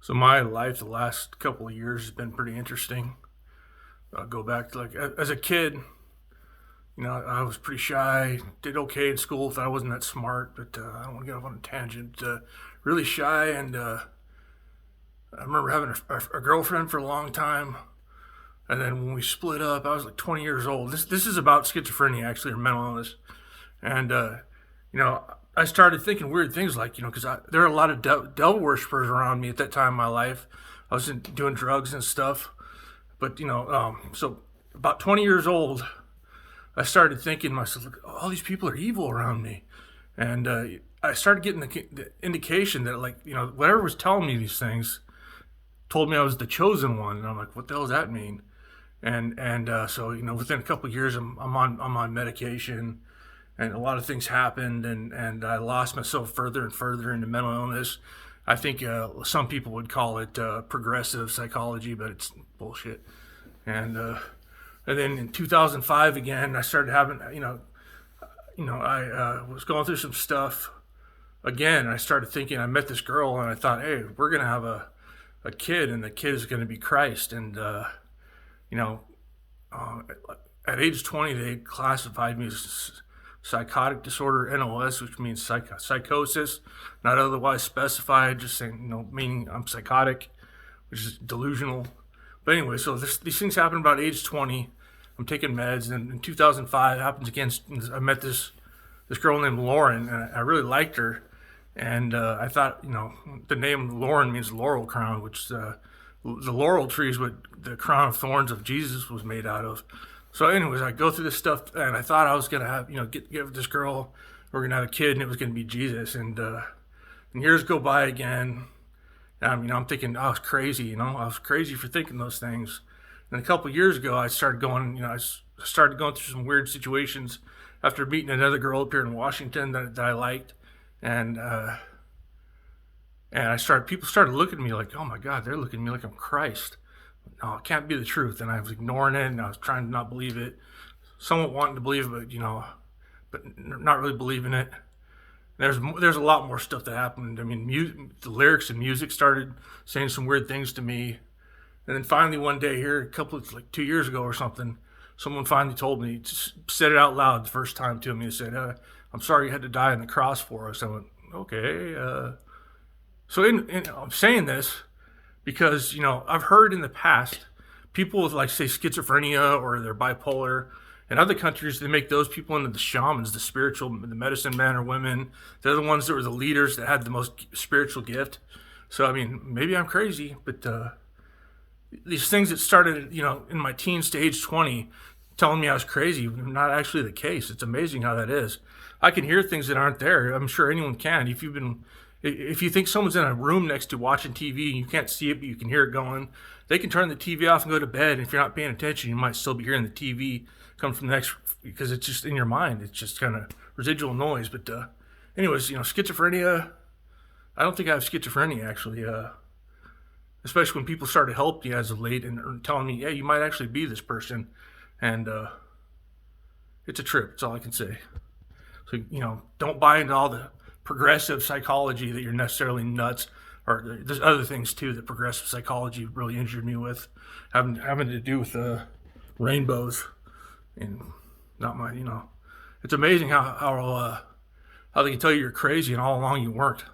So my life the last couple of years has been pretty interesting. I'll go back to as a kid, I was pretty shy, did okay in school if I wasn't that smart, but I don't want to get off on a tangent. Really shy, and I remember having a girlfriend for a long time, and then when we split up, I was like 20 years old. This is about schizophrenia actually, or mental illness, and you know I started thinking weird things like because there were a lot of devil worshippers around me at that time in my life. I was doing drugs and stuff, but so about 20 years old, I started thinking to myself, look, all these people are evil around me, and I started getting the indication that whatever was telling me these things told me I was the chosen one, and I'm like, what the hell does that mean? And so within a couple of years, I'm on medication, and a lot of things happened, and I lost myself further and further into mental illness. I think some people would call it progressive psychology, but it's bullshit. And then in 2005 again, I started having I was going through some stuff again. I started thinking, I met this girl, and I thought, hey, we're gonna have a kid, and the kid is gonna be Christ. And you know, uh, at age 20, they classified me as psychotic disorder, NOS, which means psychosis, not otherwise specified, just saying, meaning I'm psychotic, which is delusional. But anyway, so these things happen about age 20. I'm taking meds, and in 2005, it happens again. I met this girl named Lauren, and I really liked her. And I thought, the name Lauren means laurel crown, which the laurel tree is what the crown of thorns of Jesus was made out of. So, anyways, I go through this stuff, and I thought I was gonna have, get with this girl. We're gonna have a kid, and it was gonna be Jesus. And years go by again. I'm thinking I was crazy. I was crazy for thinking those things. And a couple of years ago, I started going. I started going through some weird situations after meeting another girl up here in Washington that I liked, and people started looking at me like, oh my God, they're looking at me like I'm Christ. No, it can't be the truth. And I was ignoring it, and I was trying to not believe it. Somewhat wanting to believe it, but not really believing it. There's a lot more stuff that happened. I mean, the lyrics and music started saying some weird things to me. And then finally one day here, like 2 years ago or something, someone finally told me, just said it out loud the first time to me. They said, I'm sorry you had to die on the cross for us. I went, okay. So I'm saying this because, I've heard in the past people with, like, say, schizophrenia or they're bipolar. In other countries, they make those people into the shamans, the medicine men or women. They're the ones that were the leaders that had the most spiritual gift. So, I mean, maybe I'm crazy, but these things that started, in my teens to age 20, telling me I was crazy, not actually the case. It's amazing how that is. I can hear things that aren't there. I'm sure anyone can. If you think someone's in a room next to watching TV and you can't see it, but you can hear it going, they can turn the TV off and go to bed. And if you're not paying attention, you might still be hearing the TV come from the next, because it's just in your mind. It's just kind of residual noise. But anyways, schizophrenia, I don't think I have schizophrenia actually. Especially when people start to help you as of late and telling me, yeah, you might actually be this person. And it's a trip. That's all I can say. So, don't buy into all the progressive psychology that you're necessarily nuts. Or there's other things too that progressive psychology really injured me with, having to do with rainbows, and not my. It's amazing how they can tell you you're crazy and all along you weren't.